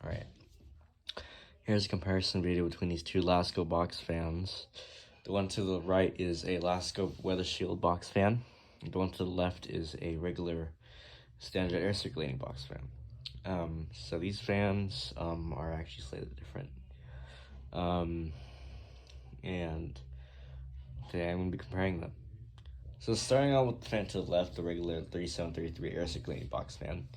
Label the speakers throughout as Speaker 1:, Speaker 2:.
Speaker 1: Alright, here's a comparison video between these two Lasko Box fans. The one to the right is a Lasko Weather Shield box fan. The one to the left is a regular standard air circulating box fan. So these fans are actually slightly different. And today I'm going to be comparing them. So starting out with the fan to the left, the regular 3733 air circulating box fan.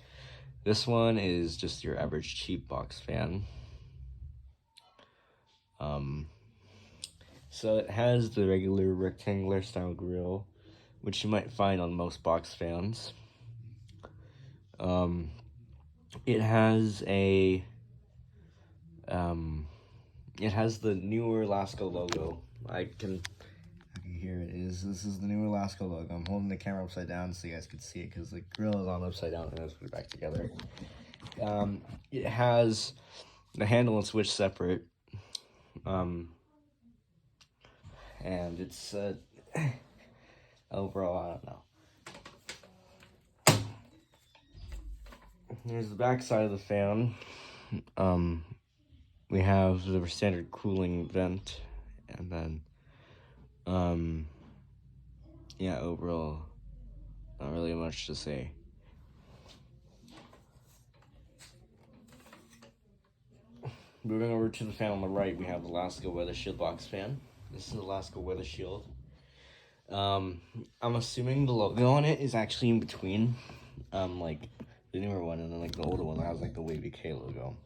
Speaker 1: This one is just your average cheap box fan. So it has the regular rectangular style grill, which you might find on most box fans. It has the newer Lasko logo. Here it is. This is the newer Lasko logo. I'm holding the camera upside down so you guys can see it because the grill is on upside down and let's put it back together. It has the handle and switch separate. And it's overall, I don't know. Here's the back side of the fan. We have the standard cooling vent, and then yeah, overall, not really much to say. Moving over to the fan on the right, we have the Lasko Weather Shield box fan. This is the Lasko Weather Shield. I'm assuming the logo on it is actually in between, like the newer one and then like the older one that has like the Wavy K logo.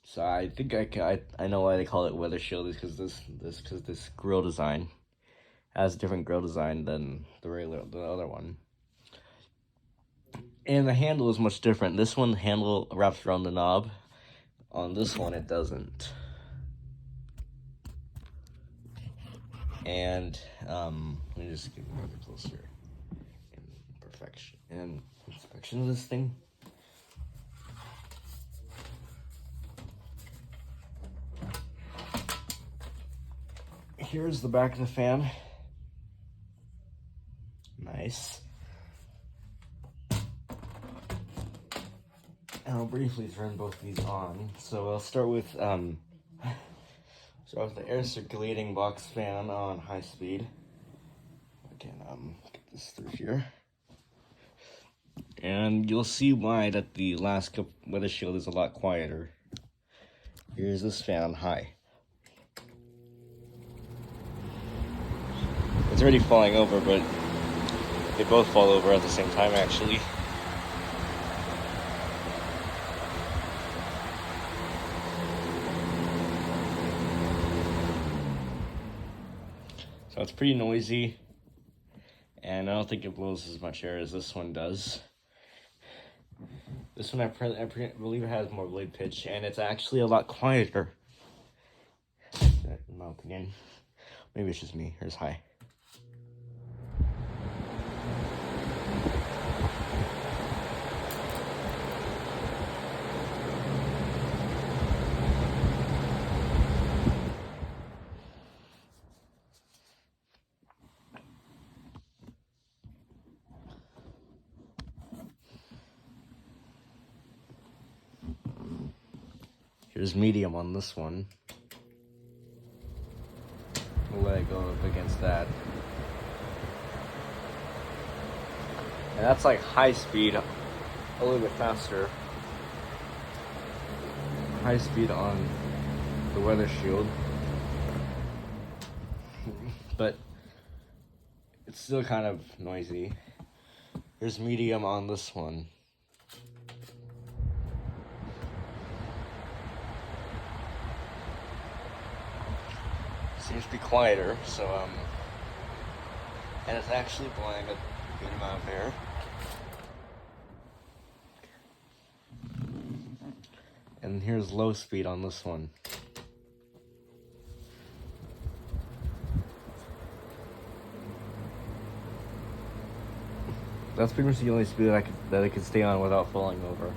Speaker 1: So I think I know why they call it Weather Shield is because this grill design has a different grill design than the other one. And the handle is much different. This one, the handle wraps around the knob. On this one, it doesn't. And let me just get a little closer. Inspection of this thing. Here's the back of the fan. Nice. And I'll briefly turn both of these on. So I'll start with the air circulating box fan on high speed. I can get this through here. And you'll see why that the Lasko Weather Shield is a lot quieter. Here's this fan on high. It's already falling over, but they both fall over at the same time actually. So it's pretty noisy, and I don't think it blows as much air as this one does. This one I believe it has more blade pitch, and it's actually a lot quieter, in my opinion. Maybe it's just me. Here's high. Here's medium on this one. We'll let it go up against that. And that's like high speed, a little bit faster. High speed on the Weather Shield. But it's still kind of noisy. Here's medium on this one. Seems to be quieter, so and it's actually blowing a good amount of air. And here's low speed on this one. That's pretty much the only speed that I could stay on without falling over.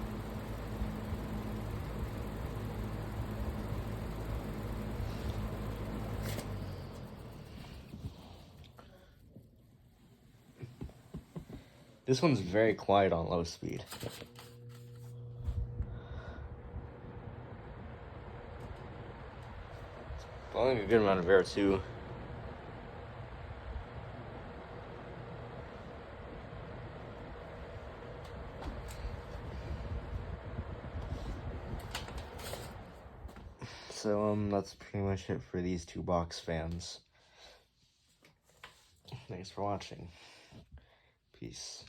Speaker 1: This one's very quiet on low speed. Blowing a good amount of air too. So that's pretty much it for these two box fans. Thanks for watching. Peace.